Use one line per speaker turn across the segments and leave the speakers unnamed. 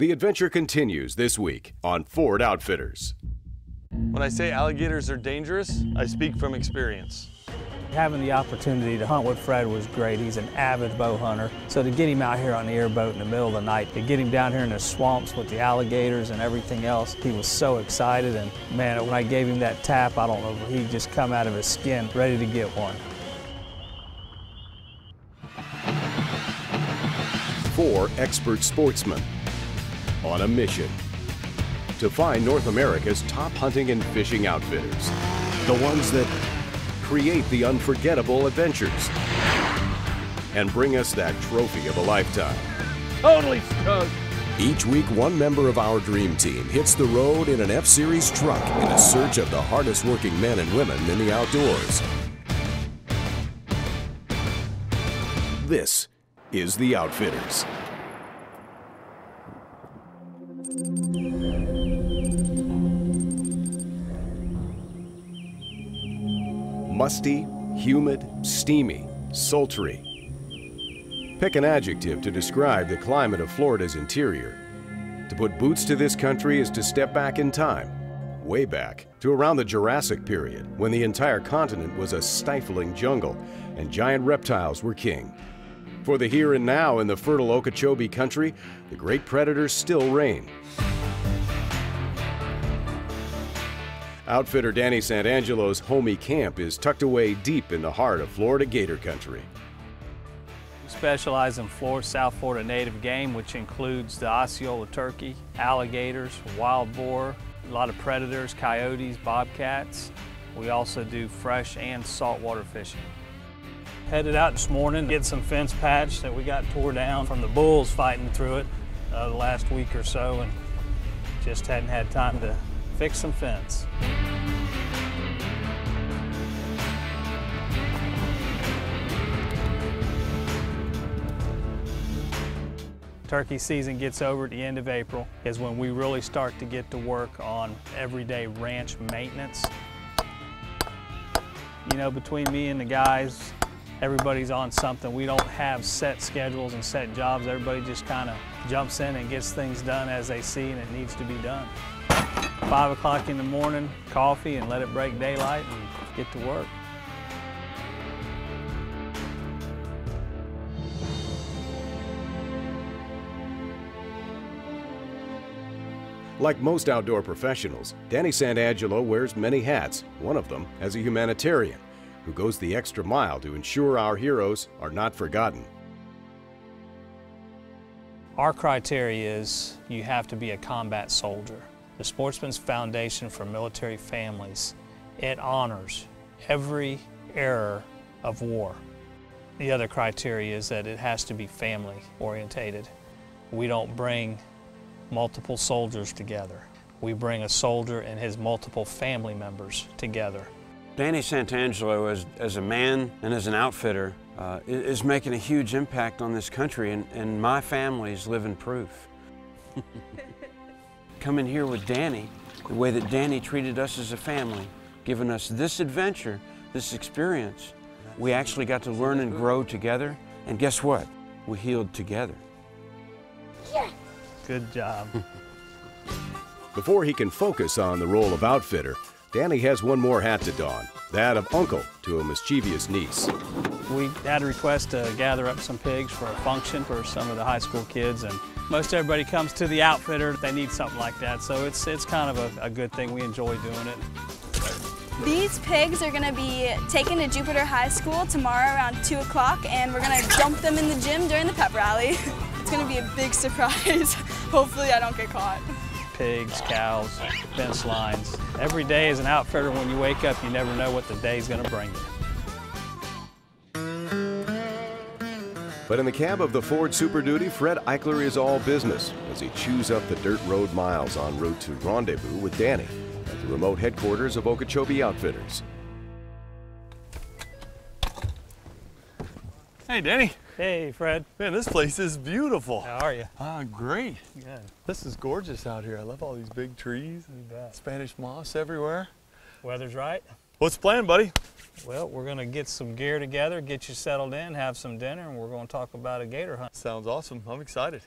The adventure continues this week on Ford Outfitters.
When I say alligators are dangerous, I speak from experience.
Having the opportunity to hunt with Fred was great. He's an avid bow hunter. So to get him out here on the airboat in the middle of the night, to get him down here in the swamps with the alligators and everything else, he was so excited. And man, when I gave him that tap, I don't know, he just come out of his skin ready to get one.
4 expert sportsmen on a mission to find North America's top hunting and fishing outfitters. The ones that create the unforgettable adventures and bring us that trophy of a lifetime.
Totally stoked.
Each week, one member of our dream team hits the road in an F-Series truck in a search of the hardest working men and women in the outdoors. This is The Outfitters. Musty, humid, steamy, sultry. Pick an adjective to describe the climate of Florida's interior. To put boots to this country is to step back in time, way back, to around the Jurassic period, when the entire continent was a stifling jungle and giant reptiles were king. For the here and now in the fertile Okeechobee country, the great predators still reign. Outfitter Danny SantAngelo's homey camp is tucked away deep in the heart of Florida gator country.
We specialize in South Florida native game, which includes the Osceola turkey, alligators, wild boar, a lot of predators, coyotes, bobcats. We also do fresh and saltwater fishing. Headed out this morning to get some fence patch that we got tore down from the bulls fighting through it the last week or so, and just hadn't had time to fix some fence. Turkey season gets over at the end of April is when we really start to get to work on everyday ranch maintenance. You know, between me and the guys, everybody's on something. We don't have set schedules and set jobs. Everybody just kind of jumps in and gets things done as they see and it needs to be done. 5 o'clock in the morning, coffee, and let it break daylight and get to work.
Like most outdoor professionals, Danny SantAngelo wears many hats, one of them as a humanitarian, who goes the extra mile to ensure our heroes are not forgotten.
Our criteria is you have to be a combat soldier. The Sportsman's Foundation for Military Families, it honors every era of war. The other criteria is that it has to be family orientated. We don't bring multiple soldiers together. We bring a soldier and his multiple family members together.
Danny SantAngelo, as a man and as an outfitter, is making a huge impact on this country, and my family's living proof. Coming here with Danny, the way that Danny treated us as a family, giving us this adventure, this experience, we actually got to learn and grow together, and guess what? We healed together.
Yeah. Good job.
Before he can focus on the role of outfitter, Danny has one more hat to don, that of uncle to a mischievous niece.
We had a request to gather up some pigs for a function for some of the high school kids, and most everybody comes to the outfitter. They need something like that, so it's kind of a good thing. We enjoy doing it.
These pigs are going to be taken to Jupiter High School tomorrow around 2 o'clock, and we're going to dump them in the gym during the pep rally. It's going to be a big surprise. Hopefully I don't get caught.
Pigs, cows, fence lines. Every day as an outfitter, when you wake up, you never know what the day's going to bring you.
But in the cab of the Ford Super Duty, Fred Eichler is all business as he chews up the dirt road miles en route to rendezvous with Danny at the remote headquarters of Okeechobee Outfitters.
Hey, Danny.
Hey, Fred.
Man, this place is beautiful.
How are you?
Great.
Good.
This is gorgeous out here. I love all these big trees and Spanish moss everywhere.
Weather's right.
What's the plan, buddy?
Well, we're going to get some gear together, get you settled in, have some dinner, and we're going to talk about a gator hunt.
Sounds awesome. I'm excited.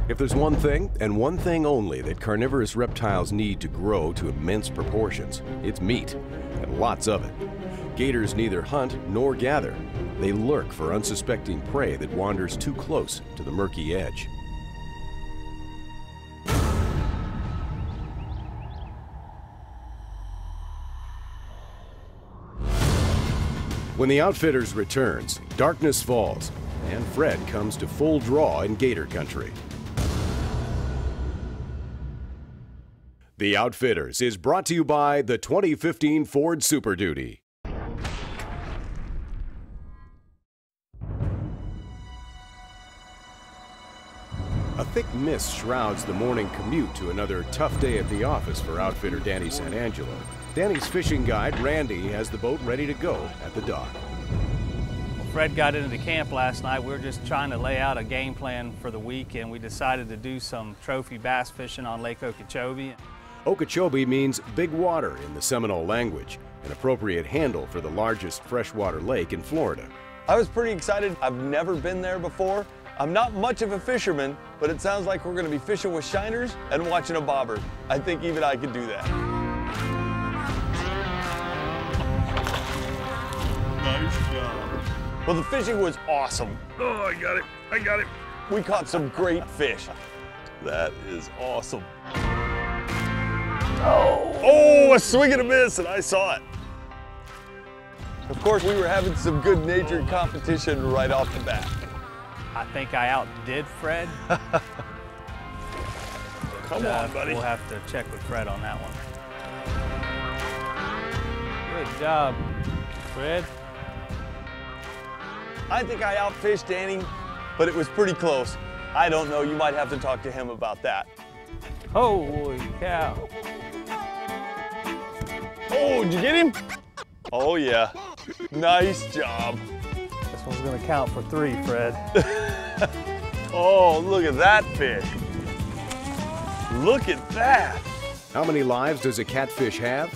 If there's one thing, and one thing only, that carnivorous reptiles need to grow to immense proportions, it's meat, and lots of it. Gators neither hunt nor gather. They lurk for unsuspecting prey that wanders too close to the murky edge. When the Outfitters returns, darkness falls, and Fred comes to full draw in Gator country. The Outfitters is brought to you by the 2015 Ford Super Duty. A thick mist shrouds the morning commute to another tough day at the office for outfitter Danny SantAngelo. Danny's fishing guide, Randy, has the boat ready to go at the dock.
Well, Fred got into the camp last night. We were just trying to lay out a game plan for the week, and we decided to do some trophy bass fishing on Lake Okeechobee.
Okeechobee means big water in the Seminole language, an appropriate handle for the largest freshwater lake in Florida.
I was pretty excited. I've never been there before. I'm not much of a fisherman, but it sounds like we're going to be fishing with shiners and watching a bobber. I think even I could do that. Nice job. Well, the fishing was awesome. Oh, I got it. I got it. We caught some great fish. That is awesome. Oh, a swing and a miss, and I saw it. Of course, we were having some good-natured competition right off the bat.
I think I outdid Fred.
Come on, buddy.
We'll have to check with Fred on that one. Good job, Fred.
I think I outfished Danny, but it was pretty close. I don't know, you might have to talk to him about that.
Holy cow.
Oh, did you get him? Oh yeah, nice job.
This one's gonna count for 3, Fred.
Oh, look at that fish. Look at that.
How many lives does a catfish have?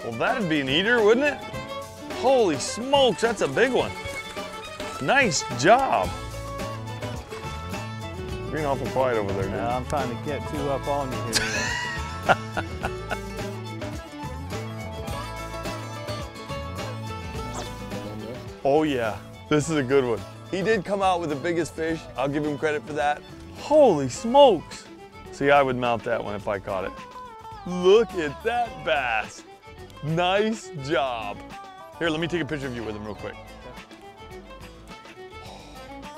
Well, that'd be an eater, wouldn't it? Holy smokes, that's a big one. Nice job. You're being awful quiet over there, dude.
I'm trying to get 2 up on you here.
Oh yeah, this is a good one. He did come out with the biggest fish. I'll give him credit for that. Holy smokes. See, I would mount that one if I caught it. Look at that bass. Nice job. Here, let me take a picture of you with him real quick.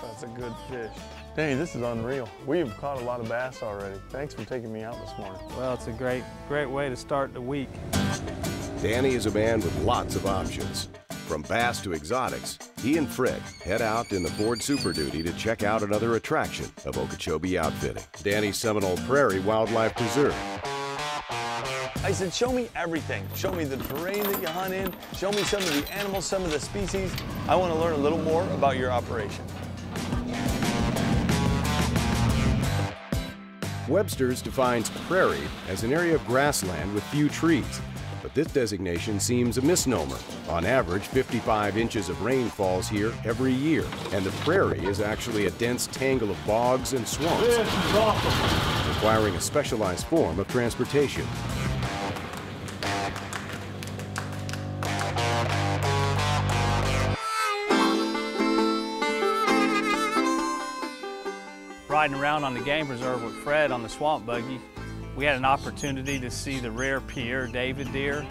That's a good fish. Danny, this is unreal. We've caught a lot of bass already. Thanks for taking me out this morning.
Well, it's a great way to start the week.
Danny is a man with lots of options. From bass to exotics, he and Fred head out in the Ford Super Duty to check out another attraction of Okeechobee outfitting, Danny's Seminole Prairie Wildlife Preserve.
I said, show me everything. Show me the terrain that you hunt in. Show me some of the animals, some of the species. I want to learn a little more about your operation.
Webster's defines prairie as an area of grassland with few trees. But this designation seems a misnomer. On average, 55 inches of rain falls here every year, and the prairie is actually a dense tangle of bogs and swamps,
This is awesome.
requiring a specialized form of transportation.
Riding around on the game preserve with Fred on the swamp buggy, we had an opportunity to see the rare pure David deer.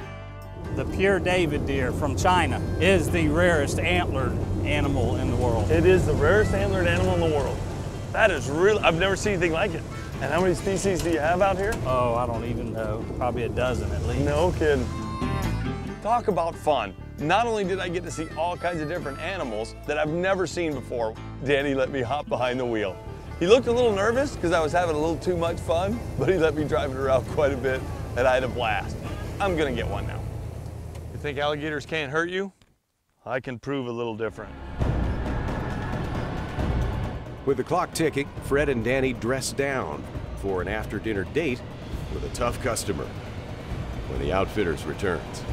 The pure David deer from China is the rarest antlered animal in the world.
It is the rarest antlered animal in the world. That is real. I've never seen anything like it. And how many species do you have out here?
Oh, I don't even know. Probably a dozen at least.
No kidding. Talk about fun. Not only did I get to see all kinds of different animals that I've never seen before, Danny let me hop behind the wheel. He looked a little nervous because I was having a little too much fun, but he let me drive it around quite a bit, and I had a blast. I'm gonna get one now. You think alligators can't hurt you? I can prove a little different.
With the clock ticking, Fred and Danny dress down for an after-dinner date with a tough customer when the Outfitters returns.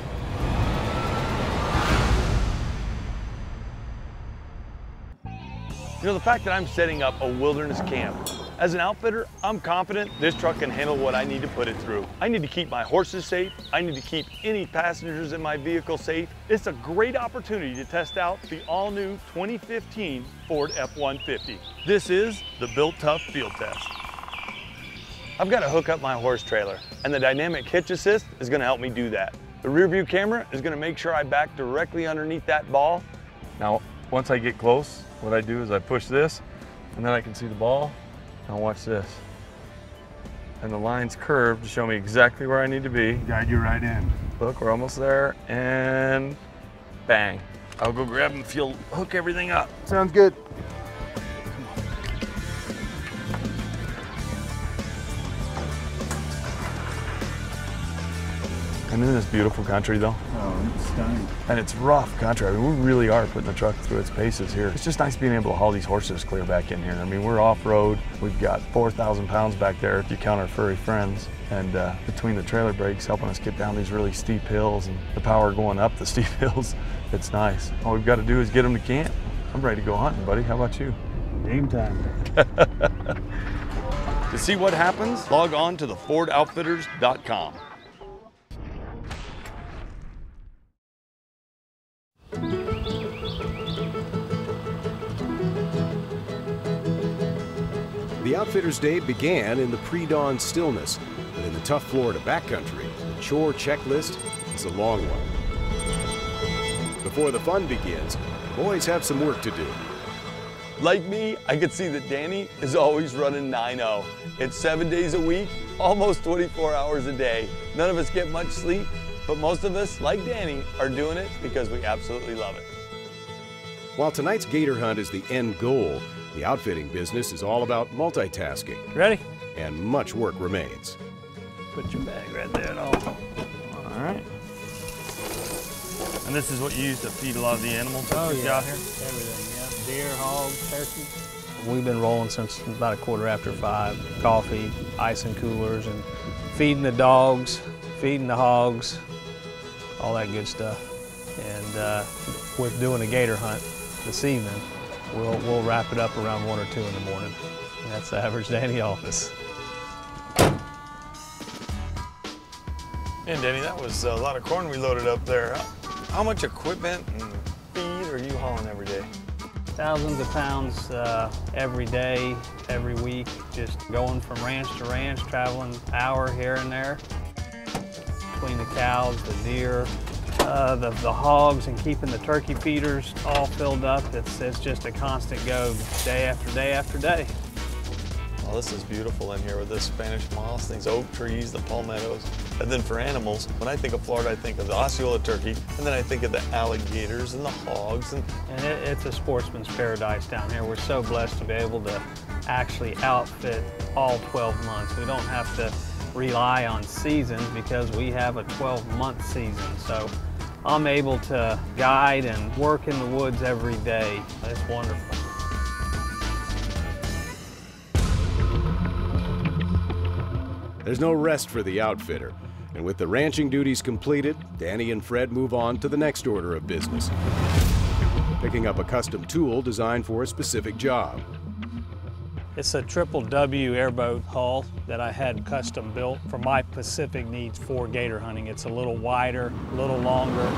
You know, the fact that I'm setting up a wilderness camp As an outfitter, I'm confident this truck can handle what I need to put it through. I need to keep my horses safe. I need to keep any passengers in my vehicle safe. It's a great opportunity to test out the all-new 2015 Ford F-150. This is the Built Tough Field Test. I've got to hook up my horse trailer, and the dynamic hitch assist is going to help me do that. The rear view camera is going to make sure I back directly underneath that ball. Now, once I get close, what I do is I push this, and then I can see the ball. Now watch this. And the line's curved to show me exactly where I need to be.
Guide you right in.
Look, we're almost there, and bang. I'll go grab and hook everything up.
Sounds good.
I'm in this beautiful country though.
Oh, it's stunning.
And it's rough country. I mean, we really are putting the truck through its paces here. It's just nice being able to haul these horses clear back in here. I mean, we're off-road. We've got 4,000 pounds back there if you count our furry friends. And between the trailer brakes helping us get down these really steep hills and the power going up the steep hills, it's nice. All we've got to do is get them to camp. I'm ready to go hunting, buddy. How about you?
Game time.
To see what happens, log on to thefordoutfitters.com.
The Outfitters' Day began in the pre-dawn stillness, but in the tough Florida backcountry, the chore checklist is a long one. Before the fun begins, boys have some work to do.
Like me, I can see that Danny is always running 9-0. It's 7 days a week, almost 24 hours a day. None of us get much sleep, but most of us, like Danny, are doing it because we absolutely love it.
While tonight's gator hunt is the end goal, the outfitting business is all about multitasking.
Ready?
And much work remains.
Put your bag right there and all.
All right. And this is what you use to feed a lot of the animals that you've got here?
Everything, yeah. Deer, hogs, turkey. We've been rolling since about 5:15. Coffee, ice and coolers, and feeding the dogs, feeding the hogs, all that good stuff. And with doing a gator hunt this evening, we'll wrap it up around 1 or 2 in the morning. And that's the average day in the office.
And Danny, that was a lot of corn we loaded up there. How much equipment and feed are you hauling every day?
Thousands of pounds every day, every week, just going from ranch to ranch, traveling an hour here and there. Between the cows, the deer, the hogs, and keeping the turkey feeders all filled up. It's just a constant go, day after day after day.
Well, this is beautiful in here with this Spanish moss, these oak trees, the palmettos. And then for animals, when I think of Florida, I think of the Osceola turkey, and then I think of the alligators and the hogs. And
it's a sportsman's paradise down here. We're so blessed to be able to actually outfit all 12 months. We don't have to rely on seasons because we have a 12-month season. So I'm able to guide and work in the woods every day. It's wonderful.
There's no rest for the outfitter, and with the ranching duties completed, Danny and Fred move on to the next order of business, picking up a custom tool designed for a specific job.
It's a triple W airboat hull that I had custom built for my specific needs for gator hunting. It's a little wider, a little longer.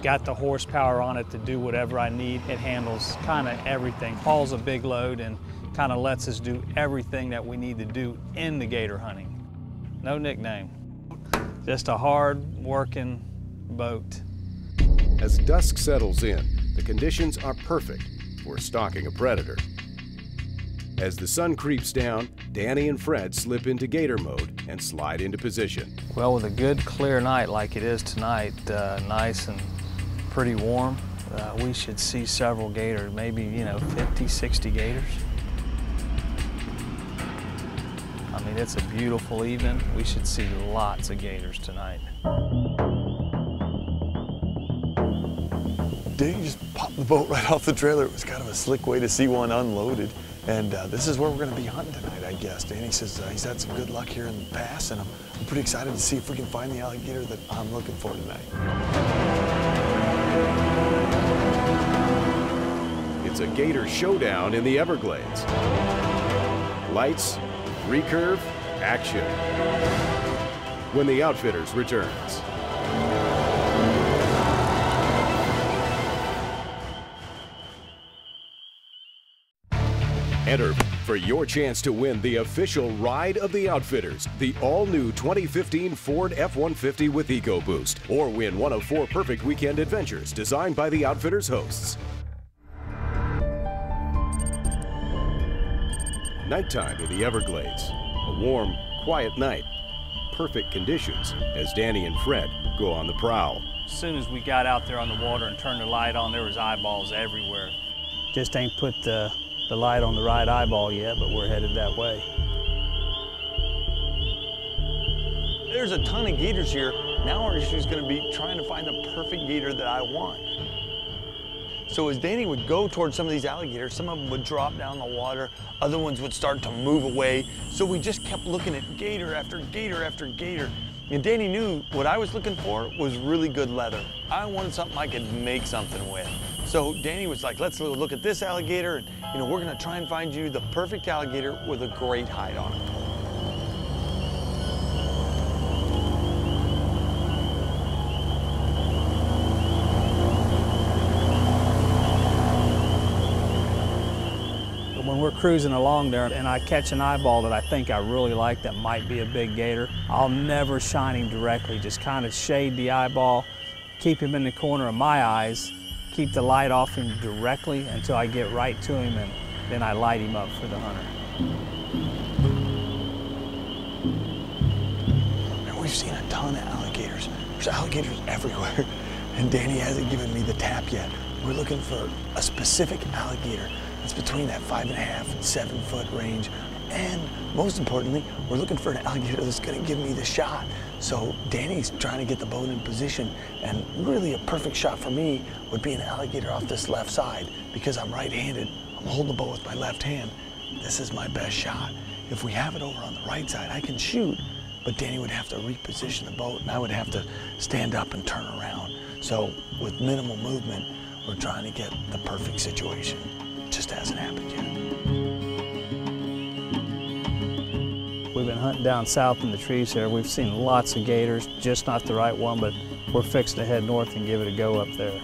Got the horsepower on it to do whatever I need. It handles kind of everything, hauls a big load, and kind of lets us do everything that we need to do in the gator hunting. No nickname, just a hard working boat.
As dusk settles in, the conditions are perfect for stalking a predator. As the sun creeps down, Danny and Fred slip into gator mode and slide into position.
Well, with a good clear night like it is tonight, nice and pretty warm, we should see several gators, maybe 50, 60 gators. I mean, it's a beautiful evening. We should see lots of gators tonight.
Danny just popped the boat right off the trailer. It was kind of a slick way to see one unloaded. And this is where we're going to be hunting tonight, I guess. Danny says he's had some good luck here in the past, and I'm pretty excited to see if we can find the alligator that I'm looking for tonight.
It's a gator showdown in the Everglades. lights, recurve, action. When the Outfitters returns. Enter for your chance to win the official ride of the Outfitters, the all-new 2015 Ford F-150 with EcoBoost, or win one of 4 perfect weekend adventures designed by the Outfitters hosts. Nighttime in the Everglades, a warm, quiet night. Perfect conditions as Danny and Fred go on the prowl.
As soon as we got out there on the water and turned the light on, there was eyeballs everywhere. Just ain't put the light on the right eyeball yet, but we're headed that way.
There's a ton of gators here. Now our issue is going to be trying to find the perfect gator that I want. So as Danny would go towards some of these alligators, some of them would drop down the water, other ones would start to move away. So we just kept looking at gator after gator after gator. And Danny knew what I was looking for was really good leather. I wanted something I could make something with. So Danny was like, let's look at this alligator, and we're gonna try and find you the perfect alligator with a great hide on it.
When we're cruising along there and I catch an eyeball that I think I really like that might be a big gator, I'll never shine him directly, just kind of shade the eyeball, keep him in the corner of my eyes, keep the light off him directly until I get right to him, and then I light him up for the hunter.
And we've seen a ton of alligators. There's alligators everywhere, and Danny hasn't given me the tap yet. We're looking for a specific alligator that's between that 5.5 and 7 foot range. And most importantly, we're looking for an alligator that's gonna give me the shot. So Danny's trying to get the boat in position, and really a perfect shot for me would be an alligator off this left side. Because I'm right-handed, I'm holding the boat with my left hand. This is my best shot. If we have it over on the right side, I can shoot, but Danny would have to reposition the boat and I would have to stand up and turn around. So with minimal movement, we're trying to get the perfect situation. Just hasn't happened yet.
We've been hunting down south in the trees here. We've seen lots of gators, just not the right one, but we're fixing to head north and give it a go up there.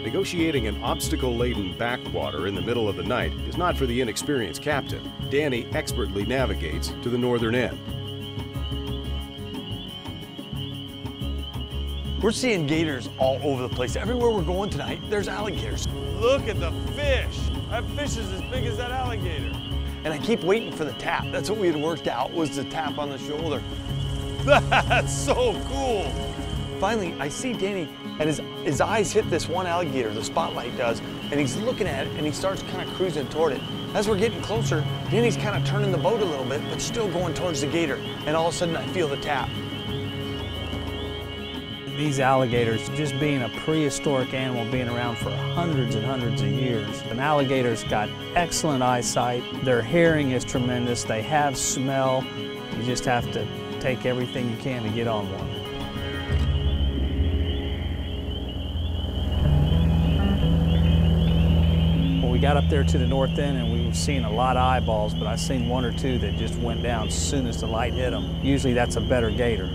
Negotiating an obstacle-laden backwater in the middle of the night is not for the inexperienced captain. Danny expertly navigates to the northern end.
We're seeing gators all over the place. Everywhere we're going tonight, there's alligators. Look at the fish. That fish is as big as that alligator. And I keep waiting for the tap. That's what we had worked out, was the tap on the shoulder. That's so cool. Finally, I see Danny, and his eyes hit this one alligator, the spotlight does, and he's looking at it, and he starts kind of cruising toward it. As we're getting closer, Danny's kind of turning the boat a little bit, but still going towards the gator. And all of a sudden, I feel the tap.
These alligators, just being a prehistoric animal, being around for hundreds and hundreds of years. An alligator's got excellent eyesight. Their hearing is tremendous. They have smell. You just have to take everything you can to get on one. Well, we got up there to the north end and we were seeing a lot of eyeballs, but I seen 1 or 2 that just went down as soon as the light hit them. Usually that's a better gator.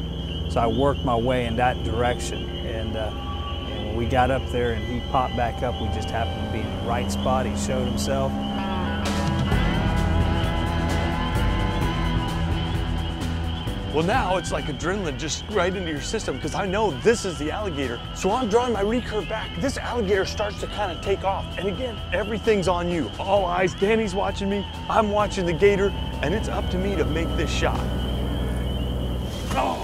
So I worked my way in that direction, and when we got up there and he popped back up, we just happened to be in the right spot. He showed himself.
Well, now it's like adrenaline just right into your system, because I know this is the alligator. So I'm drawing my recurve back. This alligator starts to kind of take off. And again, everything's on you. All eyes. Danny's watching me. I'm watching the gator, and it's up to me to make this shot. Oh!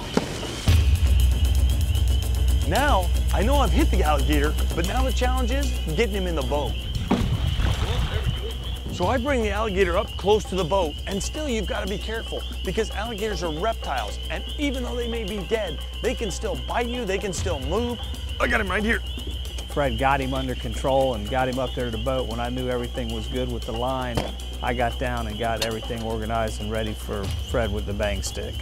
Now, I know I've hit the alligator, but now the challenge is getting him in the boat. So I bring the alligator up close to the boat, and still you've got to be careful, because alligators are reptiles, and even though they may be dead, they can still bite you, they can still move. I got him right here.
Fred got him under control and got him up there to the boat. When I knew everything was good with the line, I got down and got everything organized and ready for Fred with the bang stick.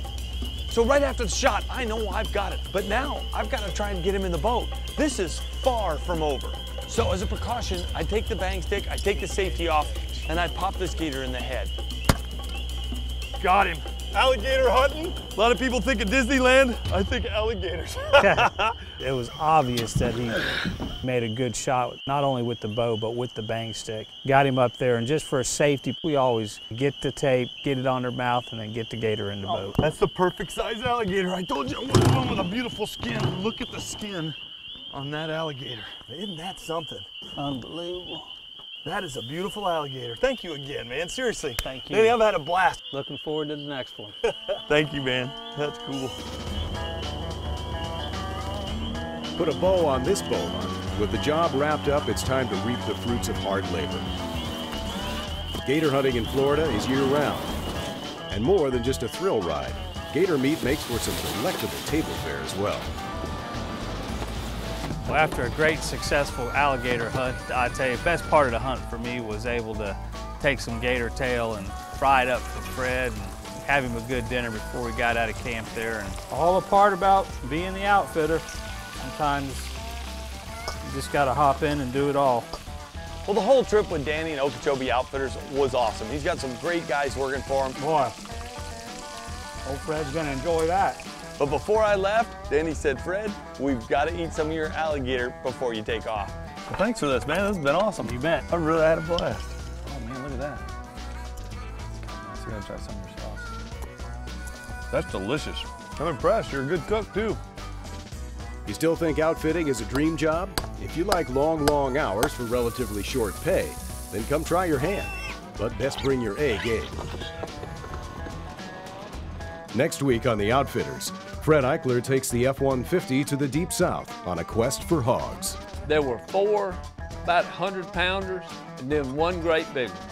So right after the shot, I know I've got it, but now I've got to try and get him in the boat. This is far from over. So as a precaution, I take the bang stick, I take the safety off, and I pop this gator in the head. Got him. Alligator hunting. A lot of people think of Disneyland. I think alligators.
It was obvious that he made a good shot, not only with the bow, but with the bang stick. Got him up there, and just for safety, we always get the tape, get it on their mouth, and then get the gator in the boat.
That's the perfect size alligator. I told you I wanted one with a beautiful skin. Look at the skin on that alligator. Isn't that something?
Unbelievable.
That is a beautiful alligator. Thank you again, man. Seriously.
Thank you.
Danny, I've had a blast.
Looking forward to the next one.
Thank you, man. That's cool.
Put a bow on this bow hunt. With the job wrapped up, it's time to reap the fruits of hard labor. Gator hunting in Florida is year-round. And more than just a thrill ride, gator meat makes for some delectable table fare as well.
Well, after a great, successful alligator hunt, I tell you, the best part of the hunt for me was able to take some gator tail and fry it up for Fred and have him a good dinner before we got out of camp there. And all a part about being the outfitter. Sometimes you just got to hop in and do it all.
Well, the whole trip with Danny and Okeechobee Outfitters was awesome. He's got some great guys working for him.
Boy, old Fred's gonna enjoy that.
But before I left, Danny said, Fred, we've got to eat some of your alligator before you take off. Well, thanks for this, man. This has been awesome.
You bet.
I really had a blast.
Oh man, look at that.
Let's go try some of your sauce. That's delicious. I'm impressed. You're a good cook, too.
You still think outfitting is a dream job? If you like long hours for relatively short pay, then come try your hand. But best bring your A game. Next week on The Outfitters, Fred Eichler takes the F-150 to the Deep South on a quest for hogs.
There were 4 about 100-pounders and then 1 great big one.